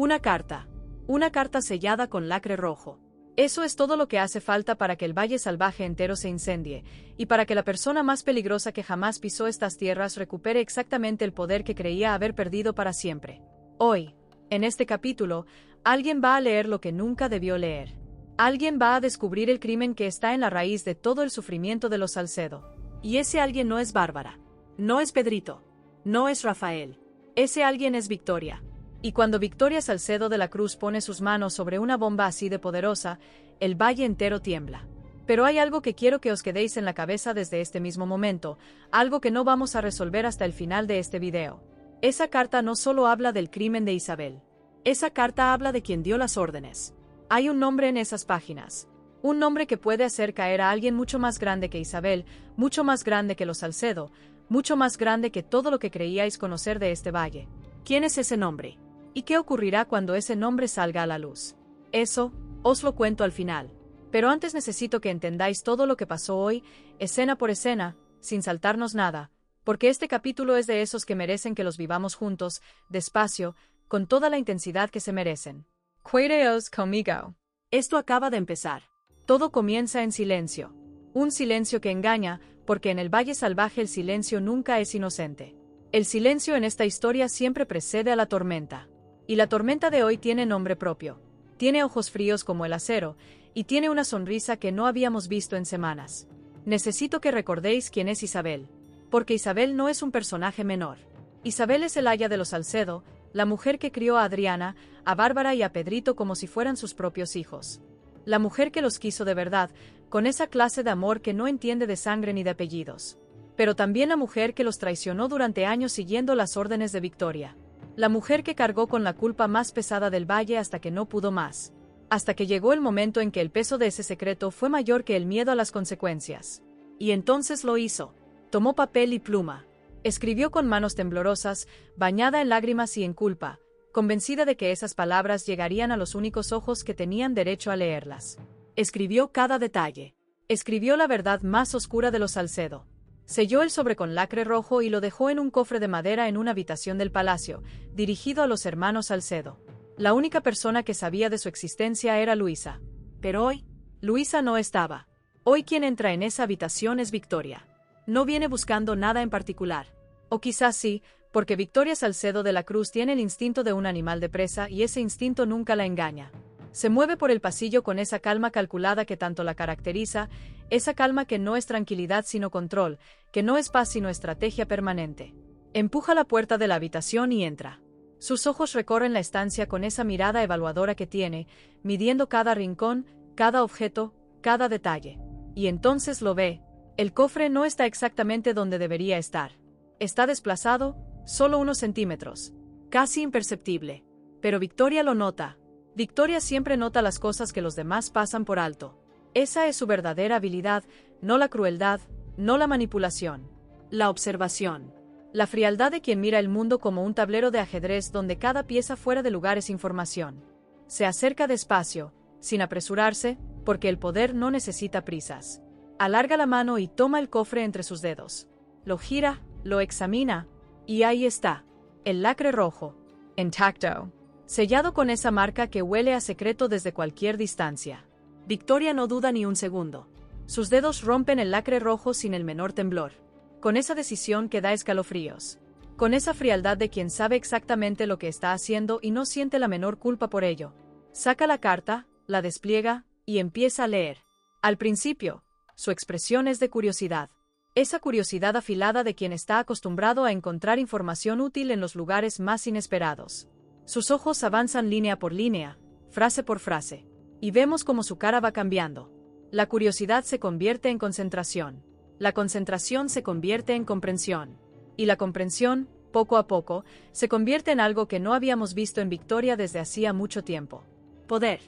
Una carta. Una carta sellada con lacre rojo. Eso es todo lo que hace falta para que el Valle Salvaje entero se incendie, y para que la persona más peligrosa que jamás pisó estas tierras recupere exactamente el poder que creía haber perdido para siempre. Hoy, en este capítulo, alguien va a leer lo que nunca debió leer. Alguien va a descubrir el crimen que está en la raíz de todo el sufrimiento de los Salcedo. Y ese alguien no es Bárbara. No es Pedrito. No es Rafael. Ese alguien es Victoria. Y cuando Victoria Salcedo de la Cruz pone sus manos sobre una bomba así de poderosa, el valle entero tiembla. Pero hay algo que quiero que os quedéis en la cabeza desde este mismo momento, algo que no vamos a resolver hasta el final de este video. Esa carta no solo habla del crimen de Isabel. Esa carta habla de quien dio las órdenes. Hay un nombre en esas páginas. Un nombre que puede hacer caer a alguien mucho más grande que Isabel, mucho más grande que los Salcedo, mucho más grande que todo lo que creíais conocer de este valle. ¿Quién es ese nombre? ¿Y qué ocurrirá cuando ese nombre salga a la luz? Eso, os lo cuento al final. Pero antes necesito que entendáis todo lo que pasó hoy, escena por escena, sin saltarnos nada, porque este capítulo es de esos que merecen que los vivamos juntos, despacio, con toda la intensidad que se merecen. Quédeos conmigo. Esto acaba de empezar. Todo comienza en silencio. Un silencio que engaña, porque en el Valle Salvaje el silencio nunca es inocente. El silencio en esta historia siempre precede a la tormenta. Y la tormenta de hoy tiene nombre propio. Tiene ojos fríos como el acero, y tiene una sonrisa que no habíamos visto en semanas. Necesito que recordéis quién es Isabel. Porque Isabel no es un personaje menor. Isabel es el aya de los Salcedo, la mujer que crió a Adriana, a Bárbara y a Pedrito como si fueran sus propios hijos. La mujer que los quiso de verdad, con esa clase de amor que no entiende de sangre ni de apellidos. Pero también la mujer que los traicionó durante años siguiendo las órdenes de Victoria. La mujer que cargó con la culpa más pesada del valle hasta que no pudo más. Hasta que llegó el momento en que el peso de ese secreto fue mayor que el miedo a las consecuencias. Y entonces lo hizo. Tomó papel y pluma. Escribió con manos temblorosas, bañada en lágrimas y en culpa, convencida de que esas palabras llegarían a los únicos ojos que tenían derecho a leerlas. Escribió cada detalle. Escribió la verdad más oscura de los Salcedo. Selló el sobre con lacre rojo y lo dejó en un cofre de madera en una habitación del palacio, dirigido a los hermanos Salcedo. La única persona que sabía de su existencia era Luisa. Pero hoy, Luisa no estaba. Hoy quien entra en esa habitación es Victoria. No viene buscando nada en particular. O quizás sí, porque Victoria Salcedo de la Cruz tiene el instinto de un animal de presa y ese instinto nunca la engaña. Se mueve por el pasillo con esa calma calculada que tanto la caracteriza, esa calma que no es tranquilidad sino control, que no es paz sino estrategia permanente. Empuja la puerta de la habitación y entra. Sus ojos recorren la estancia con esa mirada evaluadora que tiene, midiendo cada rincón, cada objeto, cada detalle. Y entonces lo ve. El cofre no está exactamente donde debería estar. Está desplazado, solo unos centímetros. Casi imperceptible. Pero Victoria lo nota. Victoria siempre nota las cosas que los demás pasan por alto. Esa es su verdadera habilidad, no la crueldad, no la manipulación. La observación. La frialdad de quien mira el mundo como un tablero de ajedrez donde cada pieza fuera de lugar es información. Se acerca despacio, sin apresurarse, porque el poder no necesita prisas. Alarga la mano y toma el cofre entre sus dedos. Lo gira, lo examina, y ahí está, el lacre rojo, intacto, sellado con esa marca que huele a secreto desde cualquier distancia. Victoria no duda ni un segundo. Sus dedos rompen el lacre rojo sin el menor temblor. Con esa decisión que da escalofríos. Con esa frialdad de quien sabe exactamente lo que está haciendo y no siente la menor culpa por ello. Saca la carta, la despliega, y empieza a leer. Al principio, su expresión es de curiosidad. Esa curiosidad afilada de quien está acostumbrado a encontrar información útil en los lugares más inesperados. Sus ojos avanzan línea por línea, frase por frase. Y vemos cómo su cara va cambiando. La curiosidad se convierte en concentración. La concentración se convierte en comprensión. Y la comprensión, poco a poco, se convierte en algo que no habíamos visto en Victoria desde hacía mucho tiempo. Poder.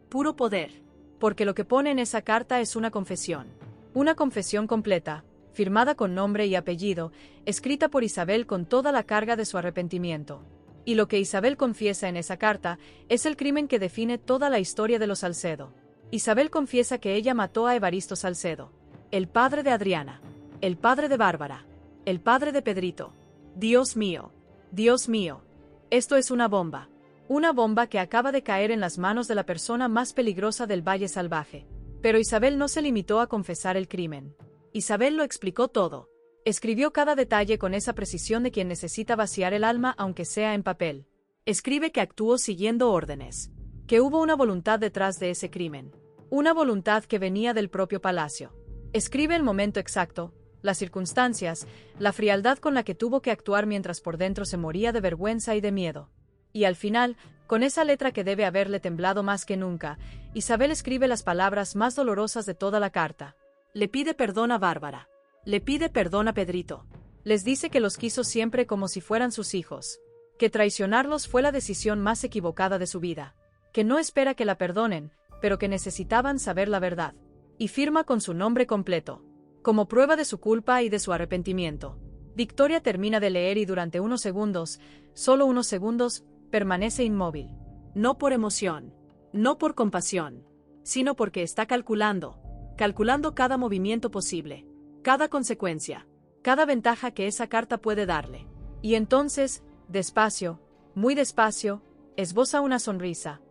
Puro poder. Porque lo que pone en esa carta es una confesión. Una confesión completa, firmada con nombre y apellido, escrita por Isabel con toda la carga de su arrepentimiento. Y lo que Isabel confiesa en esa carta es el crimen que define toda la historia de los Salcedo. Isabel confiesa que ella mató a Evaristo Salcedo, el padre de Adriana, el padre de Bárbara, el padre de Pedrito. Dios mío, esto es una bomba. Una bomba que acaba de caer en las manos de la persona más peligrosa del Valle Salvaje. Pero Isabel no se limitó a confesar el crimen. Isabel lo explicó todo. Escribió cada detalle con esa precisión de quien necesita vaciar el alma aunque sea en papel. Escribe que actuó siguiendo órdenes. Que hubo una voluntad detrás de ese crimen. Una voluntad que venía del propio palacio. Escribe el momento exacto, las circunstancias, la frialdad con la que tuvo que actuar mientras por dentro se moría de vergüenza y de miedo. Y al final, con esa letra que debe haberle temblado más que nunca, Isabel escribe las palabras más dolorosas de toda la carta. Le pide perdón a Bárbara. Le pide perdón a Pedrito. Les dice que los quiso siempre como si fueran sus hijos. Que traicionarlos fue la decisión más equivocada de su vida. Que no espera que la perdonen, pero que necesitaban saber la verdad. Y firma con su nombre completo. Como prueba de su culpa y de su arrepentimiento. Victoria termina de leer y durante unos segundos, solo unos segundos, permanece inmóvil. No por emoción, no por compasión, sino porque está calculando cada movimiento posible, cada consecuencia, cada ventaja que esa carta puede darle. Y entonces, despacio, muy despacio, esboza una sonrisa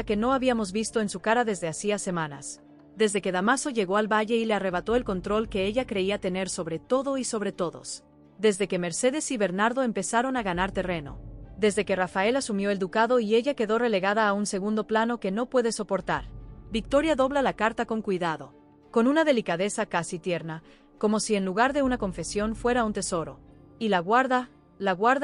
que no habíamos visto en su cara desde hacía semanas. Desde que Damaso llegó al valle y le arrebató el control que ella creía tener sobre todo y sobre todos. Desde que Mercedes y Bernardo empezaron a ganar terreno. Desde que Rafael asumió el ducado y ella quedó relegada a un segundo plano que no puede soportar. Victoria dobla la carta con cuidado, con una delicadeza casi tierna, como si en lugar de una confesión fuera un tesoro. Y la guarda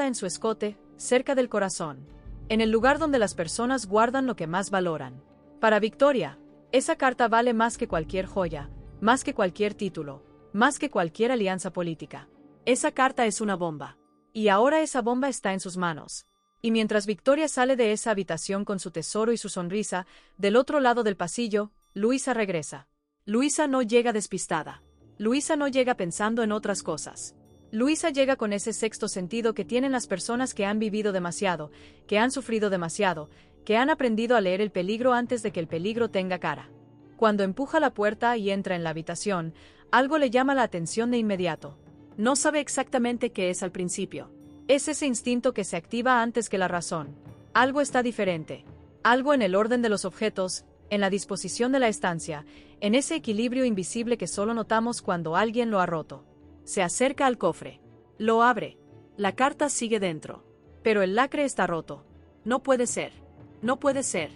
en su escote, cerca del corazón. En el lugar donde las personas guardan lo que más valoran. Para Victoria, esa carta vale más que cualquier joya, más que cualquier título, más que cualquier alianza política. Esa carta es una bomba. Y ahora esa bomba está en sus manos. Y mientras Victoria sale de esa habitación con su tesoro y su sonrisa, del otro lado del pasillo, Luisa regresa. Luisa no llega despistada. Luisa no llega pensando en otras cosas. Luisa llega con ese sexto sentido que tienen las personas que han vivido demasiado, que han sufrido demasiado, que han aprendido a leer el peligro antes de que el peligro tenga cara. Cuando empuja la puerta y entra en la habitación, algo le llama la atención de inmediato. No sabe exactamente qué es al principio. Es ese instinto que se activa antes que la razón. Algo está diferente. Algo en el orden de los objetos, en la disposición de la estancia, en ese equilibrio invisible que solo notamos cuando alguien lo ha roto. Se acerca al cofre. Lo abre. La carta sigue dentro. Pero el lacre está roto. No puede ser. No puede ser.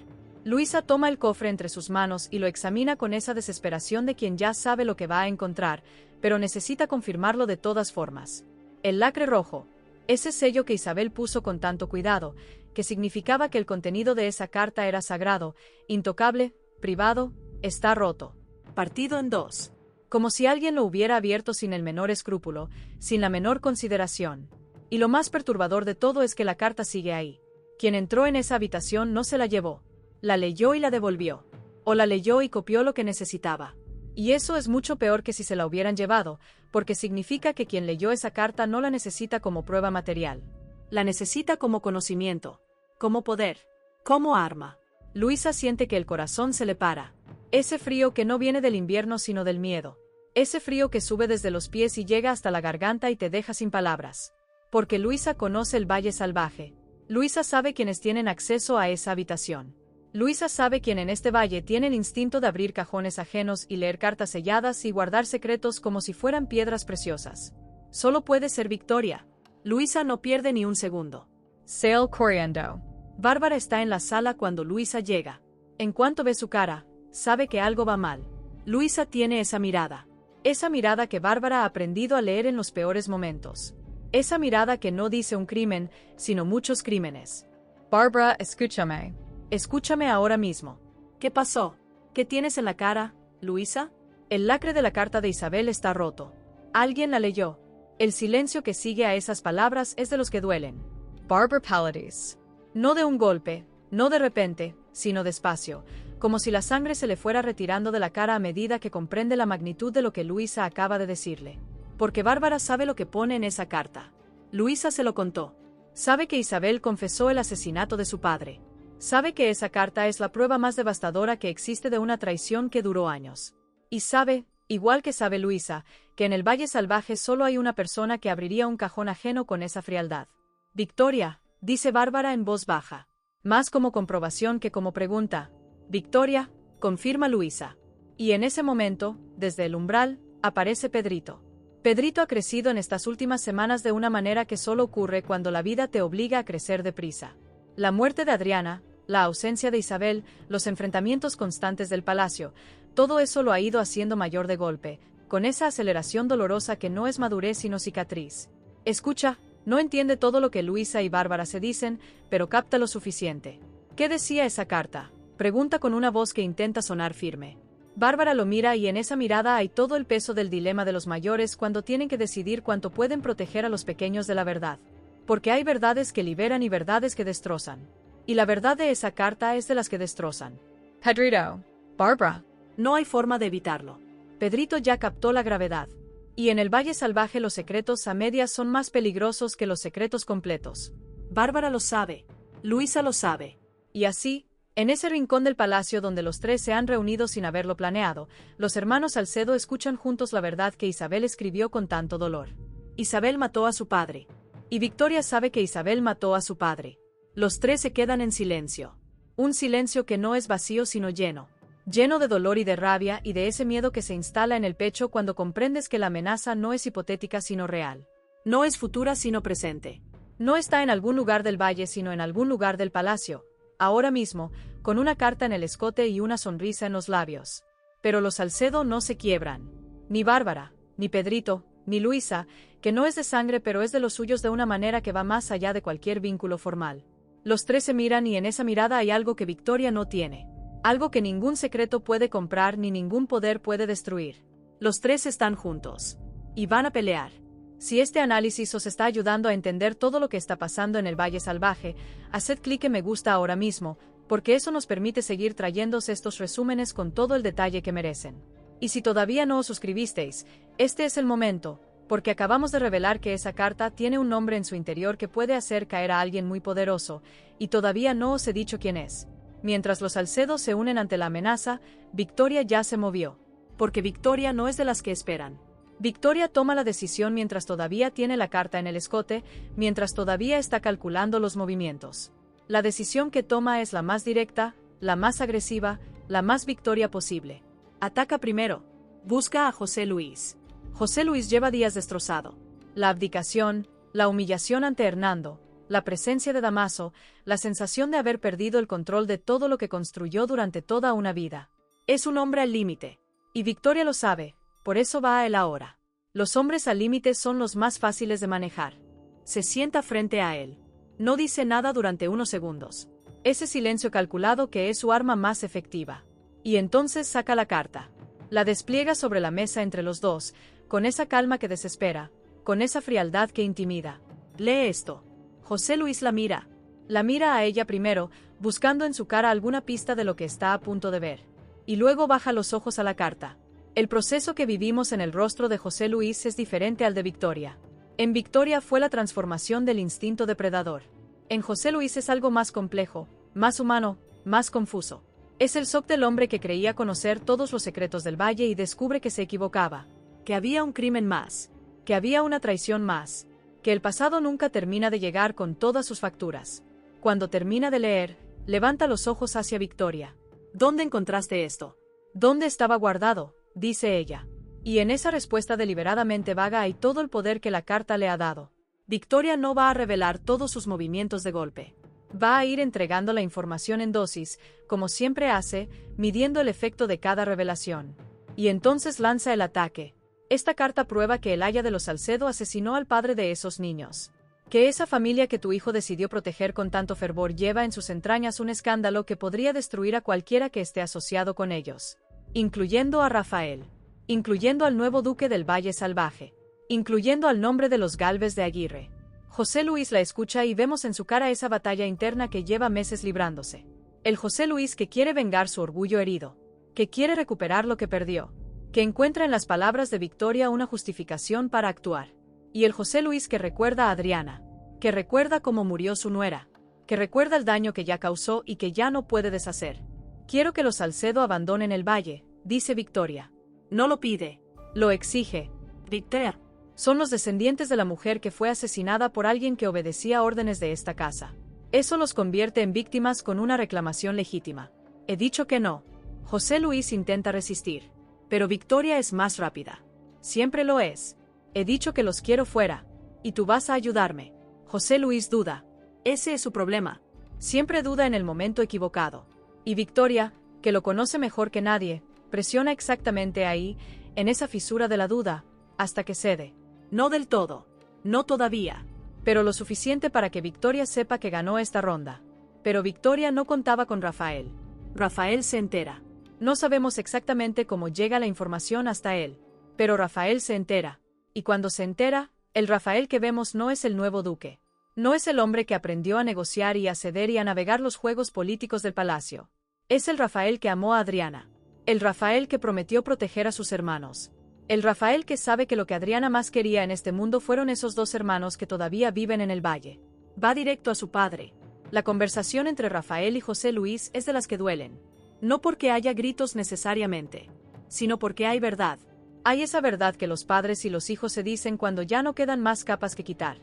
Luisa toma el cofre entre sus manos y lo examina con esa desesperación de quien ya sabe lo que va a encontrar, pero necesita confirmarlo de todas formas. El lacre rojo, ese sello que Isabel puso con tanto cuidado, que significaba que el contenido de esa carta era sagrado, intocable, privado, está roto. Partido en dos. Como si alguien lo hubiera abierto sin el menor escrúpulo, sin la menor consideración. Y lo más perturbador de todo es que la carta sigue ahí. Quien entró en esa habitación no se la llevó. La leyó y la devolvió. O la leyó y copió lo que necesitaba. Y eso es mucho peor que si se la hubieran llevado, porque significa que quien leyó esa carta no la necesita como prueba material. La necesita como conocimiento, como poder, como arma. Luisa siente que el corazón se le para. Ese frío que no viene del invierno sino del miedo. Ese frío que sube desde los pies y llega hasta la garganta y te deja sin palabras. Porque Luisa conoce el Valle Salvaje. Luisa sabe quiénes tienen acceso a esa habitación. Luisa sabe quién en este valle tiene el instinto de abrir cajones ajenos y leer cartas selladas y guardar secretos como si fueran piedras preciosas. Solo puede ser Victoria. Luisa no pierde ni un segundo. Sale corriendo. Bárbara está en la sala cuando Luisa llega. En cuanto ve su cara, sabe que algo va mal. Luisa tiene esa mirada que Bárbara ha aprendido a leer en los peores momentos. Esa mirada que no dice un crimen, sino muchos crímenes. Bárbara, escúchame. Escúchame ahora mismo. ¿Qué pasó? ¿Qué tienes en la cara, Luisa? El lacre de la carta de Isabel está roto. Alguien la leyó. El silencio que sigue a esas palabras es de los que duelen. Bárbara Paladis. No de un golpe, no de repente, sino despacio, como si la sangre se le fuera retirando de la cara a medida que comprende la magnitud de lo que Luisa acaba de decirle. Porque Bárbara sabe lo que pone en esa carta. Luisa se lo contó. Sabe que Isabel confesó el asesinato de su padre. Sabe que esa carta es la prueba más devastadora que existe de una traición que duró años. Y sabe, igual que sabe Luisa, que en el Valle Salvaje solo hay una persona que abriría un cajón ajeno con esa frialdad. Victoria, dice Bárbara en voz baja. Más como comprobación que como pregunta. Victoria, confirma Luisa. Y en ese momento, desde el umbral, aparece Pedrito. Pedrito ha crecido en estas últimas semanas de una manera que solo ocurre cuando la vida te obliga a crecer deprisa. La muerte de Adriana, la ausencia de Isabel, los enfrentamientos constantes del palacio, todo eso lo ha ido haciendo mayor de golpe, con esa aceleración dolorosa que no es madurez sino cicatriz. Escucha, no entiende todo lo que Luisa y Bárbara se dicen, pero capta lo suficiente. ¿Qué decía esa carta? Pregunta con una voz que intenta sonar firme. Bárbara lo mira y en esa mirada hay todo el peso del dilema de los mayores cuando tienen que decidir cuánto pueden proteger a los pequeños de la verdad. Porque hay verdades que liberan y verdades que destrozan. Y la verdad de esa carta es de las que destrozan. Pedrito. Barbara. No hay forma de evitarlo. Pedrito ya captó la gravedad. Y en el Valle Salvaje los secretos a medias son más peligrosos que los secretos completos. Bárbara lo sabe. Luisa lo sabe. Y así, en ese rincón del palacio donde los tres se han reunido sin haberlo planeado, los hermanos Salcedo escuchan juntos la verdad que Isabel escribió con tanto dolor. Isabel mató a su padre. Y Victoria sabe que Isabel mató a su padre. Los tres se quedan en silencio. Un silencio que no es vacío sino lleno. Lleno de dolor y de rabia y de ese miedo que se instala en el pecho cuando comprendes que la amenaza no es hipotética sino real. No es futura sino presente. No está en algún lugar del valle sino en algún lugar del palacio. Ahora mismo, con una carta en el escote y una sonrisa en los labios. Pero los Salcedo no se quiebran. Ni Bárbara, ni Pedrito, ni Luisa, que no es de sangre pero es de los suyos de una manera que va más allá de cualquier vínculo formal. Los tres se miran y en esa mirada hay algo que Victoria no tiene. Algo que ningún secreto puede comprar ni ningún poder puede destruir. Los tres están juntos. Y van a pelear. Si este análisis os está ayudando a entender todo lo que está pasando en el Valle Salvaje, haced clic en me gusta ahora mismo, porque eso nos permite seguir trayéndoos estos resúmenes con todo el detalle que merecen. Y si todavía no os suscribisteis, este es el momento, porque acabamos de revelar que esa carta tiene un nombre en su interior que puede hacer caer a alguien muy poderoso, y todavía no os he dicho quién es. Mientras los Salcedo se unen ante la amenaza, Victoria ya se movió. Porque Victoria no es de las que esperan. Victoria toma la decisión mientras todavía tiene la carta en el escote, mientras todavía está calculando los movimientos. La decisión que toma es la más directa, la más agresiva, la más Victoria posible. Ataca primero. Busca a José Luis. José Luis lleva días destrozado. La abdicación, la humillación ante Hernando, la presencia de Damaso, la sensación de haber perdido el control de todo lo que construyó durante toda una vida. Es un hombre al límite. Y Victoria lo sabe, por eso va a él ahora. Los hombres al límite son los más fáciles de manejar. Se sienta frente a él. No dice nada durante unos segundos. Ese silencio calculado que es su arma más efectiva. Y entonces saca la carta. La despliega sobre la mesa entre los dos, con esa calma que desespera, con esa frialdad que intimida. Lee esto. José Luis la mira. La mira a ella primero, buscando en su cara alguna pista de lo que está a punto de ver. Y luego baja los ojos a la carta. El proceso que vivimos en el rostro de José Luis es diferente al de Victoria. En Victoria fue la transformación del instinto depredador. En José Luis es algo más complejo, más humano, más confuso. Es el shock del hombre que creía conocer todos los secretos del valle y descubre que se equivocaba, que había un crimen más, que había una traición más, que el pasado nunca termina de llegar con todas sus facturas. Cuando termina de leer, levanta los ojos hacia Victoria. ¿Dónde encontraste esto? ¿Dónde estaba guardado?, dice ella. Y en esa respuesta deliberadamente vaga hay todo el poder que la carta le ha dado. Victoria no va a revelar todos sus movimientos de golpe. Va a ir entregando la información en dosis, como siempre hace, midiendo el efecto de cada revelación. Y entonces lanza el ataque. Esta carta prueba que el aya de los Salcedo asesinó al padre de esos niños. Que esa familia que tu hijo decidió proteger con tanto fervor lleva en sus entrañas un escándalo que podría destruir a cualquiera que esté asociado con ellos. Incluyendo a Rafael. Incluyendo al nuevo duque del Valle Salvaje. Incluyendo al nombre de los Gálvez de Aguirre. José Luis la escucha y vemos en su cara esa batalla interna que lleva meses librándose. El José Luis que quiere vengar su orgullo herido. Que quiere recuperar lo que perdió. Que encuentra en las palabras de Victoria una justificación para actuar. Y el José Luis que recuerda a Adriana. Que recuerda cómo murió su nuera. Que recuerda el daño que ya causó y que ya no puede deshacer. Quiero que los Salcedo abandonen el valle, dice Victoria. No lo pide. Lo exige. Victor. Son los descendientes de la mujer que fue asesinada por alguien que obedecía órdenes de esta casa. Eso los convierte en víctimas con una reclamación legítima. He dicho que no. José Luis intenta resistir. Pero Victoria es más rápida. Siempre lo es. He dicho que los quiero fuera. Y tú vas a ayudarme. José Luis duda. Ese es su problema. Siempre duda en el momento equivocado. Y Victoria, que lo conoce mejor que nadie, presiona exactamente ahí, en esa fisura de la duda, hasta que cede. No del todo. No todavía. Pero lo suficiente para que Victoria sepa que ganó esta ronda. Pero Victoria no contaba con Rafael. Rafael se entera. No sabemos exactamente cómo llega la información hasta él. Pero Rafael se entera. Y cuando se entera, el Rafael que vemos no es el nuevo duque. No es el hombre que aprendió a negociar y a ceder y a navegar los juegos políticos del palacio. Es el Rafael que amó a Adriana. El Rafael que prometió proteger a sus hermanos. El Rafael que sabe que lo que Adriana más quería en este mundo fueron esos dos hermanos que todavía viven en el valle. Va directo a su padre. La conversación entre Rafael y José Luis es de las que duelen. No porque haya gritos necesariamente, sino porque hay verdad. Hay esa verdad que los padres y los hijos se dicen cuando ya no quedan más capas que quitar.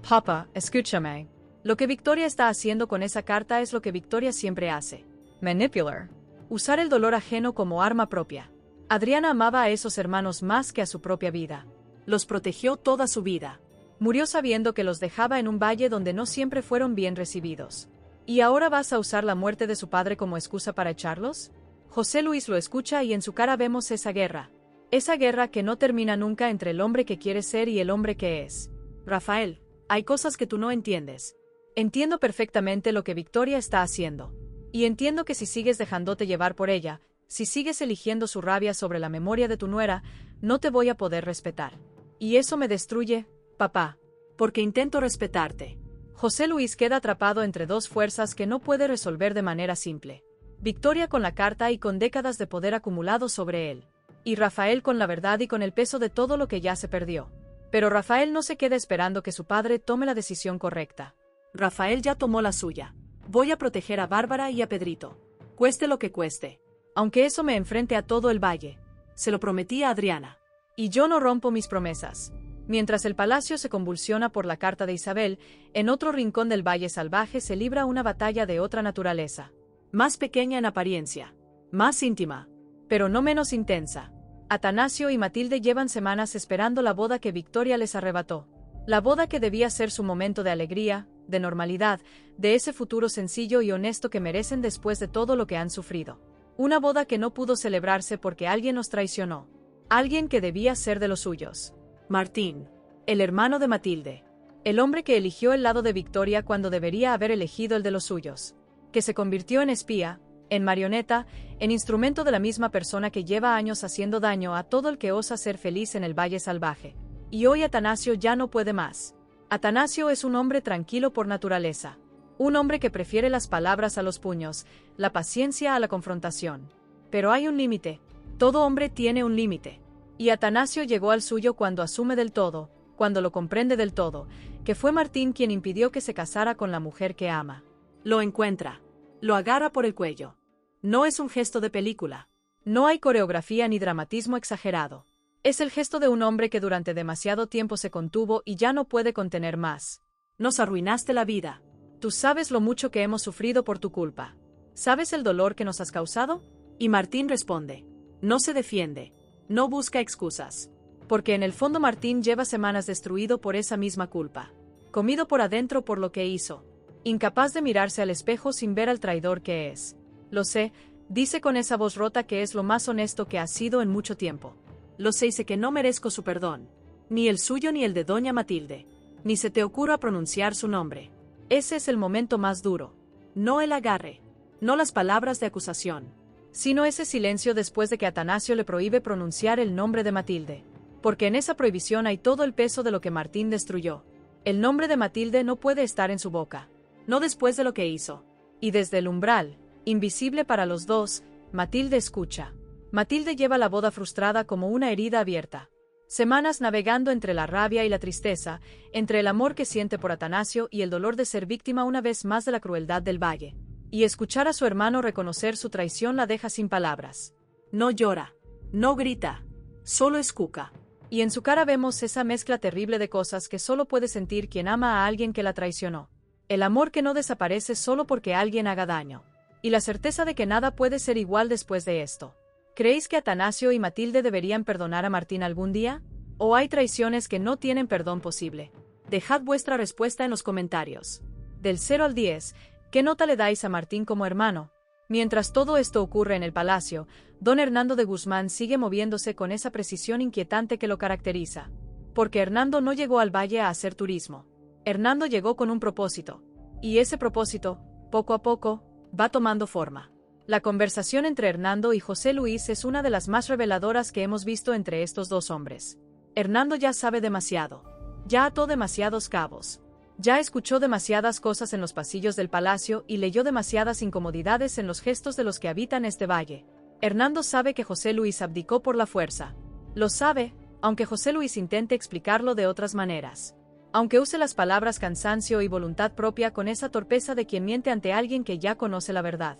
Papa, escúchame. Lo que Victoria está haciendo con esa carta es lo que Victoria siempre hace. Manipular. Usar el dolor ajeno como arma propia. Adriana amaba a esos hermanos más que a su propia vida. Los protegió toda su vida. Murió sabiendo que los dejaba en un valle donde no siempre fueron bien recibidos. ¿Y ahora vas a usar la muerte de su padre como excusa para echarlos? José Luis lo escucha y en su cara vemos esa guerra. Esa guerra que no termina nunca entre el hombre que quiere ser y el hombre que es. Rafael, hay cosas que tú no entiendes. Entiendo perfectamente lo que Victoria está haciendo. Y entiendo que si sigues dejándote llevar por ella, si sigues eligiendo su rabia sobre la memoria de tu nuera, no te voy a poder respetar. Y eso me destruye, papá. Porque intento respetarte. José Luis queda atrapado entre dos fuerzas que no puede resolver de manera simple. Victoria con la carta y con décadas de poder acumulado sobre él. Y Rafael con la verdad y con el peso de todo lo que ya se perdió. Pero Rafael no se queda esperando que su padre tome la decisión correcta. Rafael ya tomó la suya. Voy a proteger a Bárbara y a Pedrito. Cueste lo que cueste. Aunque eso me enfrente a todo el valle. Se lo prometí a Adriana. Y yo no rompo mis promesas. Mientras el palacio se convulsiona por la carta de Isabel, en otro rincón del Valle Salvaje se libra una batalla de otra naturaleza. Más pequeña en apariencia. Más íntima. Pero no menos intensa. Atanasio y Matilde llevan semanas esperando la boda que Victoria les arrebató. La boda que debía ser su momento de alegría, de normalidad, de ese futuro sencillo y honesto que merecen después de todo lo que han sufrido. Una boda que no pudo celebrarse porque alguien nos traicionó. Alguien que debía ser de los suyos. Martín, el hermano de Matilde. El hombre que eligió el lado de Victoria cuando debería haber elegido el de los suyos. Que se convirtió en espía, en marioneta, en instrumento de la misma persona que lleva años haciendo daño a todo el que osa ser feliz en el Valle Salvaje. Y hoy Atanasio ya no puede más. Atanasio es un hombre tranquilo por naturaleza. Un hombre que prefiere las palabras a los puños, la paciencia a la confrontación. Pero hay un límite. Todo hombre tiene un límite. Y Atanasio llegó al suyo cuando asume del todo, cuando lo comprende del todo, que fue Martín quien impidió que se casara con la mujer que ama. Lo encuentra. Lo agarra por el cuello. No es un gesto de película. No hay coreografía ni dramatismo exagerado. Es el gesto de un hombre que durante demasiado tiempo se contuvo y ya no puede contener más. Nos arruinaste la vida. Tú sabes lo mucho que hemos sufrido por tu culpa. ¿Sabes el dolor que nos has causado? Y Martín responde. No se defiende. No busca excusas. Porque en el fondo Martín lleva semanas destruido por esa misma culpa. Comido por adentro por lo que hizo. Incapaz de mirarse al espejo sin ver al traidor que es. Lo sé, dice con esa voz rota que es lo más honesto que ha sido en mucho tiempo. Lo sé y sé que no merezco su perdón. Ni el suyo ni el de doña Matilde. Ni se te ocurra pronunciar su nombre. Ese es el momento más duro. No el agarre. No las palabras de acusación. Sino ese silencio después de que Atanasio le prohíbe pronunciar el nombre de Matilde. Porque en esa prohibición hay todo el peso de lo que Martín destruyó. El nombre de Matilde no puede estar en su boca. No después de lo que hizo. Y desde el umbral, invisible para los dos, Matilde escucha. Matilde lleva la boda frustrada como una herida abierta. Semanas navegando entre la rabia y la tristeza, entre el amor que siente por Atanasio y el dolor de ser víctima una vez más de la crueldad del valle. Y escuchar a su hermano reconocer su traición la deja sin palabras. No llora, no grita, solo escucha. Y en su cara vemos esa mezcla terrible de cosas que solo puede sentir quien ama a alguien que la traicionó. El amor que no desaparece solo porque alguien haga daño. Y la certeza de que nada puede ser igual después de esto. ¿Creéis que Atanasio y Matilde deberían perdonar a Martín algún día? ¿O hay traiciones que no tienen perdón posible? Dejad vuestra respuesta en los comentarios. Del 0 al 10, ¿qué nota le dais a Martín como hermano? Mientras todo esto ocurre en el palacio, don Hernando de Guzmán sigue moviéndose con esa precisión inquietante que lo caracteriza. Porque Hernando no llegó al valle a hacer turismo. Hernando llegó con un propósito. Y ese propósito, poco a poco, va tomando forma. La conversación entre Hernando y José Luis es una de las más reveladoras que hemos visto entre estos dos hombres. Hernando ya sabe demasiado. Ya ató demasiados cabos. Ya escuchó demasiadas cosas en los pasillos del palacio y leyó demasiadas incomodidades en los gestos de los que habitan este valle. Hernando sabe que José Luis abdicó por la fuerza. Lo sabe, aunque José Luis intente explicarlo de otras maneras. Aunque use las palabras cansancio y voluntad propia con esa torpeza de quien miente ante alguien que ya conoce la verdad.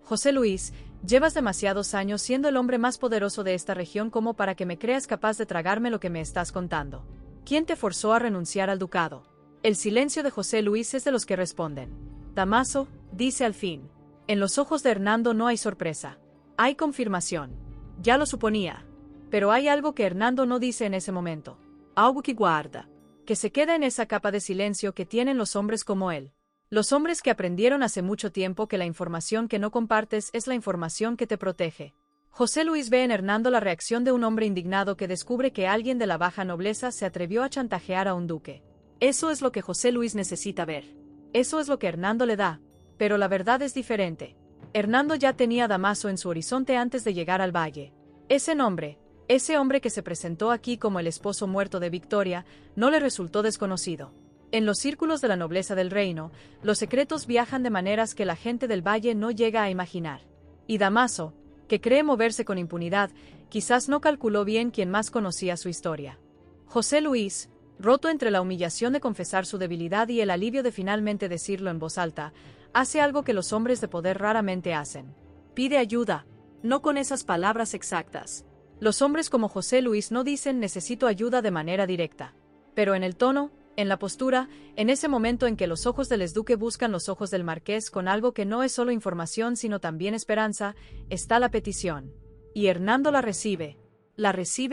José Luis, llevas demasiados años siendo el hombre más poderoso de esta región como para que me creas capaz de tragarme lo que me estás contando. ¿Quién te forzó a renunciar al ducado? El silencio de José Luis es de los que responden. Damaso, dice al fin. En los ojos de Hernando no hay sorpresa. Hay confirmación. Ya lo suponía. Pero hay algo que Hernando no dice en ese momento. Algo que guarda. Que se queda en esa capa de silencio que tienen los hombres como él. Los hombres que aprendieron hace mucho tiempo que la información que no compartes es la información que te protege. José Luis ve en Hernando la reacción de un hombre indignado que descubre que alguien de la baja nobleza se atrevió a chantajear a un duque. Eso es lo que José Luis necesita ver. Eso es lo que Hernando le da. Pero la verdad es diferente. Hernando ya tenía a Damaso en su horizonte antes de llegar al valle. Ese hombre que se presentó aquí como el esposo muerto de Victoria, no le resultó desconocido. En los círculos de la nobleza del reino, los secretos viajan de maneras que la gente del valle no llega a imaginar. Y Damaso, que cree moverse con impunidad, quizás no calculó bien quién más conocía su historia. José Luis, roto entre la humillación de confesar su debilidad y el alivio de finalmente decirlo en voz alta, hace algo que los hombres de poder raramente hacen. Pide ayuda, no con esas palabras exactas. Los hombres como José Luis no dicen necesito ayuda de manera directa. Pero en el tono, en la postura, en ese momento en que los ojos del exduque buscan los ojos del marqués con algo que no es solo información sino también esperanza, está la petición. Y Hernando la recibe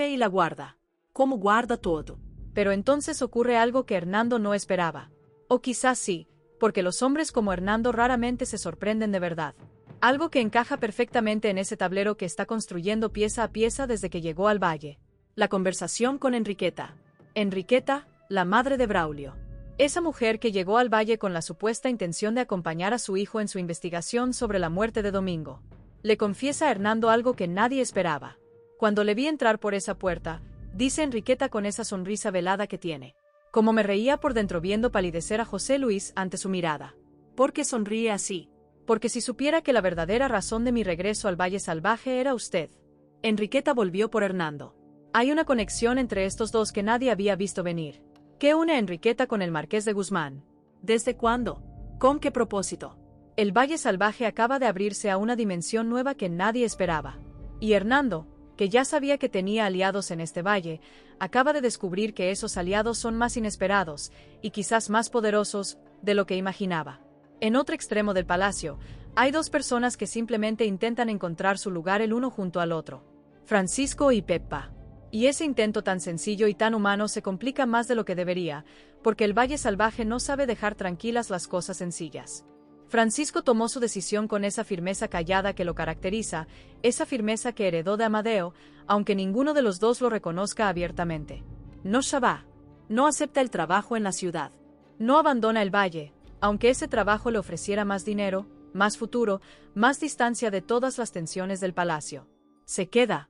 y la guarda. Como guarda todo. Pero entonces ocurre algo que Hernando no esperaba. O quizás sí, porque los hombres como Hernando raramente se sorprenden de verdad. Algo que encaja perfectamente en ese tablero que está construyendo pieza a pieza desde que llegó al valle. La conversación con Enriqueta. Enriqueta, la madre de Braulio. Esa mujer que llegó al valle con la supuesta intención de acompañar a su hijo en su investigación sobre la muerte de Domingo. Le confiesa a Hernando algo que nadie esperaba. Cuando le vi entrar por esa puerta, dice Enriqueta con esa sonrisa velada que tiene. Como me reía por dentro viendo palidecer a José Luis ante su mirada. ¿Por qué sonríe así? Porque si supiera que la verdadera razón de mi regreso al Valle Salvaje era usted. Enriqueta volvió por Hernando. Hay una conexión entre estos dos que nadie había visto venir. ¿Qué une a Enriqueta con el Marqués de Guzmán? ¿Desde cuándo? ¿Con qué propósito? El Valle Salvaje acaba de abrirse a una dimensión nueva que nadie esperaba. Y Hernando, que ya sabía que tenía aliados en este valle, acaba de descubrir que esos aliados son más inesperados, y quizás más poderosos, de lo que imaginaba. En otro extremo del palacio, hay dos personas que simplemente intentan encontrar su lugar el uno junto al otro. Francisco y Peppa. Y ese intento tan sencillo y tan humano se complica más de lo que debería, porque el Valle Salvaje no sabe dejar tranquilas las cosas sencillas. Francisco tomó su decisión con esa firmeza callada que lo caracteriza, esa firmeza que heredó de Amadeo, aunque ninguno de los dos lo reconozca abiertamente. No se va. No acepta el trabajo en la ciudad. No abandona el valle, aunque ese trabajo le ofreciera más dinero, más futuro, más distancia de todas las tensiones del palacio. Se queda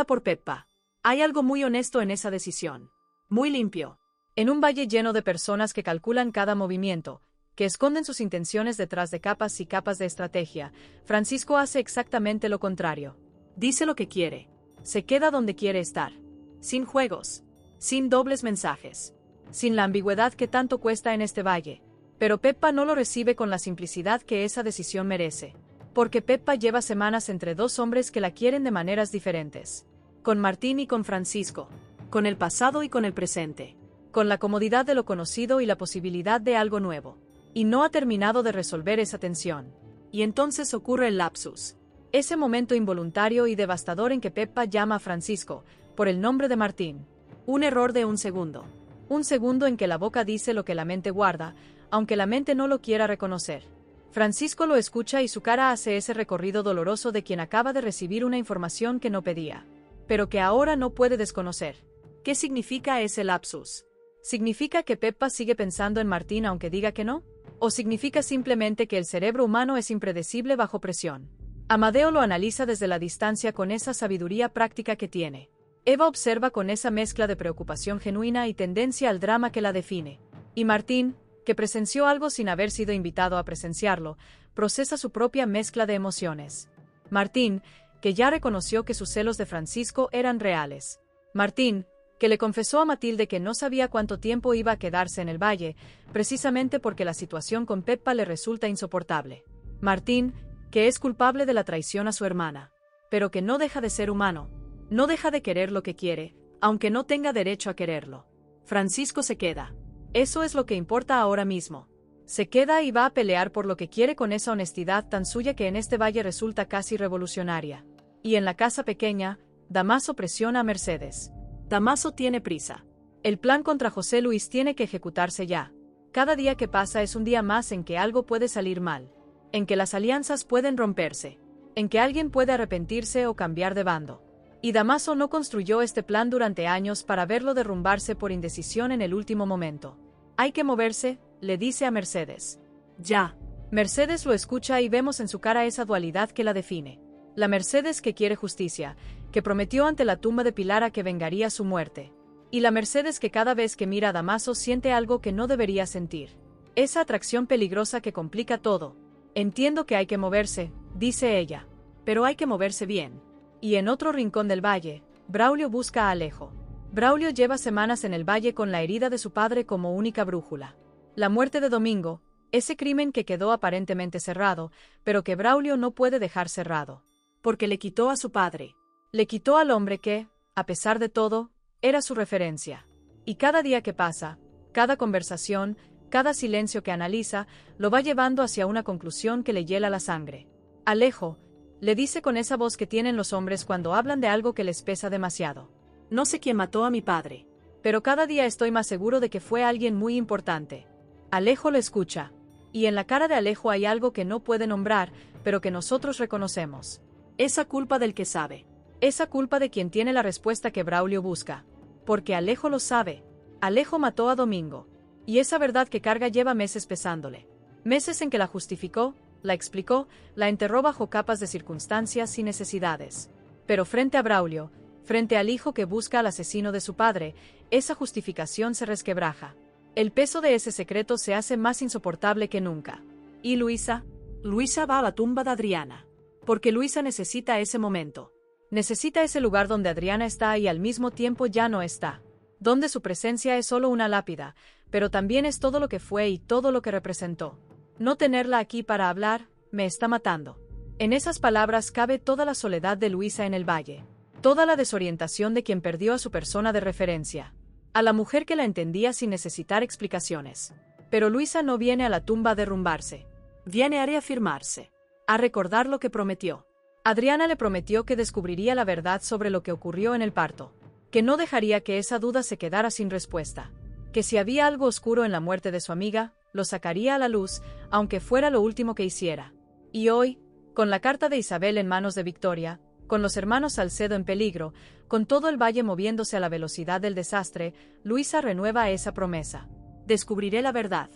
por Peppa. Hay algo muy honesto en esa decisión. Muy limpio. En un valle lleno de personas que calculan cada movimiento, que esconden sus intenciones detrás de capas y capas de estrategia, Francisco hace exactamente lo contrario. Dice lo que quiere. Se queda donde quiere estar. Sin juegos. Sin dobles mensajes. Sin la ambigüedad que tanto cuesta en este valle. Pero Peppa no lo recibe con la simplicidad que esa decisión merece. Porque Peppa lleva semanas entre dos hombres que la quieren de maneras diferentes. Con Martín y con Francisco. Con el pasado y con el presente. Con la comodidad de lo conocido y la posibilidad de algo nuevo. y no ha terminado de resolver esa tensión. Y entonces ocurre el lapsus. Ese momento involuntario y devastador en que Peppa llama a Francisco, por el nombre de Martín. Un error de un segundo. Un segundo en que la boca dice lo que la mente guarda, aunque la mente no lo quiera reconocer. Francisco lo escucha y su cara hace ese recorrido doloroso de quien acaba de recibir una información que no pedía, pero que ahora no puede desconocer. ¿Qué significa ese lapsus? ¿Significa que Peppa sigue pensando en Martín aunque diga que no? ¿O significa simplemente que el cerebro humano es impredecible bajo presión? Amadeo lo analiza desde la distancia con esa sabiduría práctica que tiene. Eva observa con esa mezcla de preocupación genuina y tendencia al drama que la define. Y Martín, que presenció algo sin haber sido invitado a presenciarlo, procesa su propia mezcla de emociones. Martín, que ya reconoció que sus celos de Francisco eran reales. Martín, que le confesó a Matilde que no sabía cuánto tiempo iba a quedarse en el valle, precisamente porque la situación con Peppa le resulta insoportable. Martín, que es culpable de la traición a su hermana, pero que no deja de ser humano, no deja de querer lo que quiere, aunque no tenga derecho a quererlo. Francisco se queda. Eso es lo que importa ahora mismo. Se queda y va a pelear por lo que quiere con esa honestidad tan suya que en este valle resulta casi revolucionaria. Y en la casa pequeña, Damaso presiona a Mercedes. Damaso tiene prisa. El plan contra José Luis tiene que ejecutarse ya. Cada día que pasa es un día más en que algo puede salir mal, en que las alianzas pueden romperse, en que alguien puede arrepentirse o cambiar de bando. Y Damaso no construyó este plan durante años para verlo derrumbarse por indecisión en el último momento. Hay que moverse, le dice a Mercedes. Ya. Mercedes lo escucha y vemos en su cara esa dualidad que la define. La Mercedes que quiere justicia, que prometió ante la tumba de Pilar a que vengaría su muerte. Y la Mercedes que cada vez que mira a Damaso siente algo que no debería sentir. Esa atracción peligrosa que complica todo. Entiendo que hay que moverse, dice ella. Pero hay que moverse bien. Y en otro rincón del valle, Braulio busca a Alejo. Braulio lleva semanas en el valle con la herida de su padre como única brújula. La muerte de Domingo, ese crimen que quedó aparentemente cerrado, pero que Braulio no puede dejar cerrado. Porque le quitó a su padre. Le quitó al hombre que, a pesar de todo, era su referencia. Y cada día que pasa, cada conversación, cada silencio que analiza, lo va llevando hacia una conclusión que le hiela la sangre. Alejo, le dice con esa voz que tienen los hombres cuando hablan de algo que les pesa demasiado. No sé quién mató a mi padre, pero cada día estoy más seguro de que fue alguien muy importante. Alejo lo escucha. Y en la cara de Alejo hay algo que no puede nombrar, pero que nosotros reconocemos. Esa culpa del que sabe. Esa culpa de quien tiene la respuesta que Braulio busca. Porque Alejo lo sabe. Alejo mató a Domingo. Y esa verdad que carga lleva meses pesándole. Meses en que la justificó, la explicó, la enterró bajo capas de circunstancias y necesidades. Pero frente a Braulio, frente al hijo que busca al asesino de su padre, esa justificación se resquebraja. El peso de ese secreto se hace más insoportable que nunca. ¿Y Luisa? Luisa va a la tumba de Adriana. Porque Luisa necesita ese momento. Necesita ese lugar donde Adriana está y al mismo tiempo ya no está. Donde su presencia es solo una lápida, pero también es todo lo que fue y todo lo que representó. No tenerla aquí para hablar, me está matando. En esas palabras cabe toda la soledad de Luisa en el valle. Toda la desorientación de quien perdió a su persona de referencia. A la mujer que la entendía sin necesitar explicaciones. Pero Luisa no viene a la tumba a derrumbarse. Viene a reafirmarse. A recordar lo que prometió. Adriana le prometió que descubriría la verdad sobre lo que ocurrió en el parto. Que no dejaría que esa duda se quedara sin respuesta. Que si había algo oscuro en la muerte de su amiga, lo sacaría a la luz, aunque fuera lo último que hiciera. Y hoy, con la carta de Isabel en manos de Victoria, con los hermanos Salcedo en peligro, con todo el valle moviéndose a la velocidad del desastre, Luisa renueva esa promesa. Descubriré la verdad,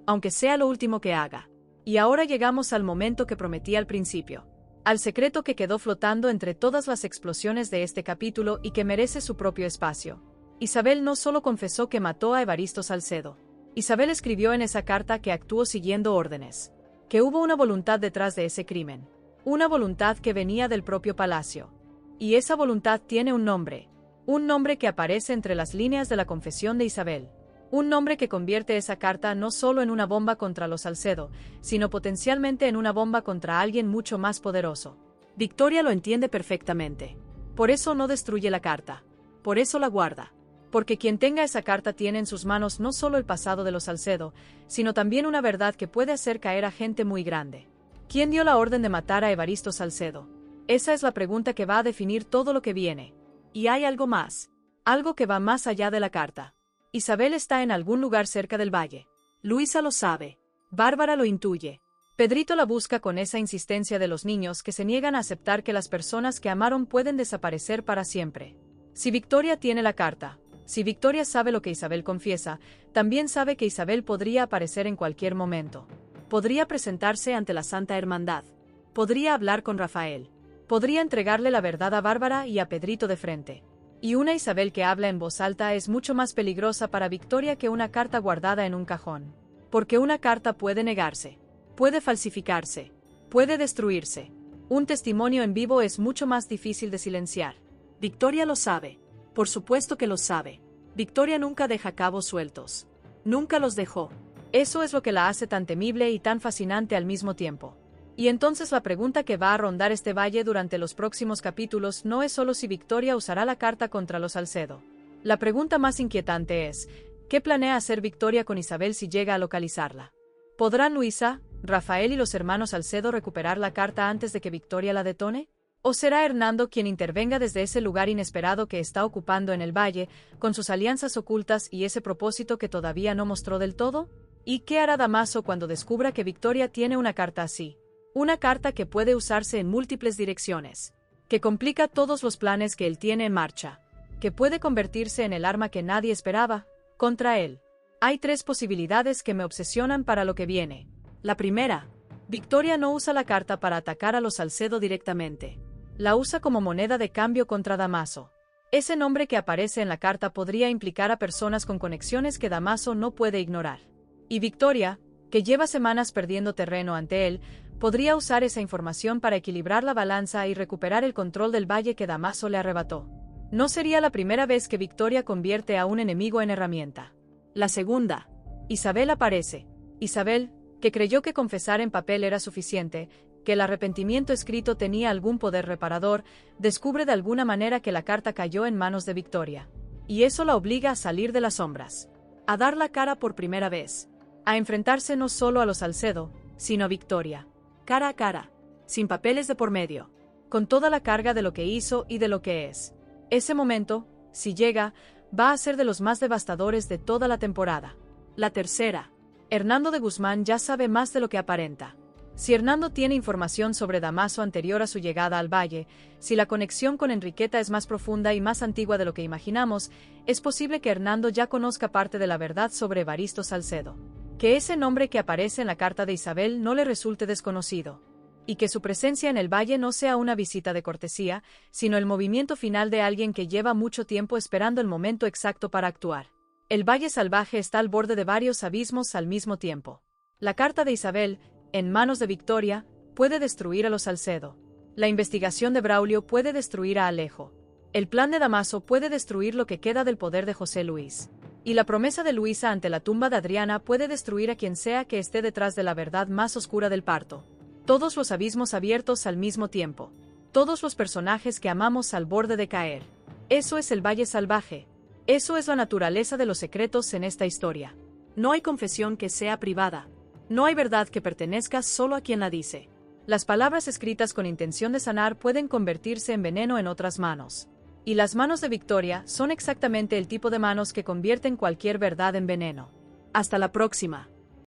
aunque sea lo último que haga. Y ahora llegamos al momento que prometí al principio. Al secreto que quedó flotando entre todas las explosiones de este capítulo y que merece su propio espacio. Isabel no solo confesó que mató a Evaristo Salcedo. Isabel escribió en esa carta que actuó siguiendo órdenes. Que hubo una voluntad detrás de ese crimen. Una voluntad que venía del propio palacio. Y esa voluntad tiene un nombre. Un nombre que aparece entre las líneas de la confesión de Isabel. Un nombre que convierte esa carta no solo en una bomba contra los Salcedo, sino potencialmente en una bomba contra alguien mucho más poderoso. Victoria lo entiende perfectamente. Por eso no destruye la carta. Por eso la guarda. Porque quien tenga esa carta tiene en sus manos no solo el pasado de los Salcedo, sino también una verdad que puede hacer caer a gente muy grande. ¿Quién dio la orden de matar a Evaristo Salcedo? Esa es la pregunta que va a definir todo lo que viene. Y hay algo más. Algo que va más allá de la carta. Isabel está en algún lugar cerca del valle. Luisa lo sabe. Bárbara lo intuye. Pedrito la busca con esa insistencia de los niños que se niegan a aceptar que las personas que amaron pueden desaparecer para siempre. Si Victoria tiene la carta, si Victoria sabe lo que Isabel confiesa, también sabe que Isabel podría aparecer en cualquier momento. Podría presentarse ante la Santa Hermandad. Podría hablar con Rafael. Podría entregarle la verdad a Bárbara y a Pedrito de frente. Y una Isabel que habla en voz alta es mucho más peligrosa para Victoria que una carta guardada en un cajón. Porque una carta puede negarse, puede falsificarse, puede destruirse. Un testimonio en vivo es mucho más difícil de silenciar. Victoria lo sabe. Por supuesto que lo sabe. Victoria nunca deja cabos sueltos. Nunca los dejó. Eso es lo que la hace tan temible y tan fascinante al mismo tiempo. Y entonces la pregunta que va a rondar este valle durante los próximos capítulos no es solo si Victoria usará la carta contra los Salcedo. La pregunta más inquietante es, ¿qué planea hacer Victoria con Isabel si llega a localizarla? ¿Podrán Luisa, Rafael y los hermanos Salcedo recuperar la carta antes de que Victoria la detone? ¿O será Hernando quien intervenga desde ese lugar inesperado que está ocupando en el valle, con sus alianzas ocultas y ese propósito que todavía no mostró del todo? ¿Y qué hará Damaso cuando descubra que Victoria tiene una carta así? Una carta que puede usarse en múltiples direcciones, que complica todos los planes que él tiene en marcha, que puede convertirse en el arma que nadie esperaba, contra él. Hay 3 posibilidades que me obsesionan para lo que viene. La primera, Victoria no usa la carta para atacar a los Salcedo directamente. La usa como moneda de cambio contra Damaso. Ese nombre que aparece en la carta podría implicar a personas con conexiones que Damaso no puede ignorar. Y Victoria, que lleva semanas perdiendo terreno ante él, podría usar esa información para equilibrar la balanza y recuperar el control del valle que Damaso le arrebató. No sería la primera vez que Victoria convierte a un enemigo en herramienta. La segunda, Isabel aparece. Isabel, que creyó que confesar en papel era suficiente, que el arrepentimiento escrito tenía algún poder reparador, descubre de alguna manera que la carta cayó en manos de Victoria. Y eso la obliga a salir de las sombras, a dar la cara por primera vez, a enfrentarse no solo a los Salcedo, sino a Victoria. Cara a cara, sin papeles de por medio, con toda la carga de lo que hizo y de lo que es. Ese momento, si llega, va a ser de los más devastadores de toda la temporada. La tercera, Hernando de Guzmán ya sabe más de lo que aparenta. Si Hernando tiene información sobre Damaso anterior a su llegada al valle, si la conexión con Enriqueta es más profunda y más antigua de lo que imaginamos, es posible que Hernando ya conozca parte de la verdad sobre Evaristo Salcedo. Que ese nombre que aparece en la carta de Isabel no le resulte desconocido. Y que su presencia en el valle no sea una visita de cortesía, sino el movimiento final de alguien que lleva mucho tiempo esperando el momento exacto para actuar. El Valle Salvaje está al borde de varios abismos al mismo tiempo. La carta de Isabel, en manos de Victoria, puede destruir a los Salcedo. La investigación de Braulio puede destruir a Alejo. El plan de Damaso puede destruir lo que queda del poder de José Luis. Y la promesa de Luisa ante la tumba de Adriana puede destruir a quien sea que esté detrás de la verdad más oscura del parto. Todos los abismos abiertos al mismo tiempo. Todos los personajes que amamos al borde de caer. Eso es el Valle Salvaje. Eso es la naturaleza de los secretos en esta historia. No hay confesión que sea privada. No hay verdad que pertenezca solo a quien la dice. Las palabras escritas con intención de sanar pueden convertirse en veneno en otras manos. Y las manos de Victoria son exactamente el tipo de manos que convierten cualquier verdad en veneno. Hasta la próxima.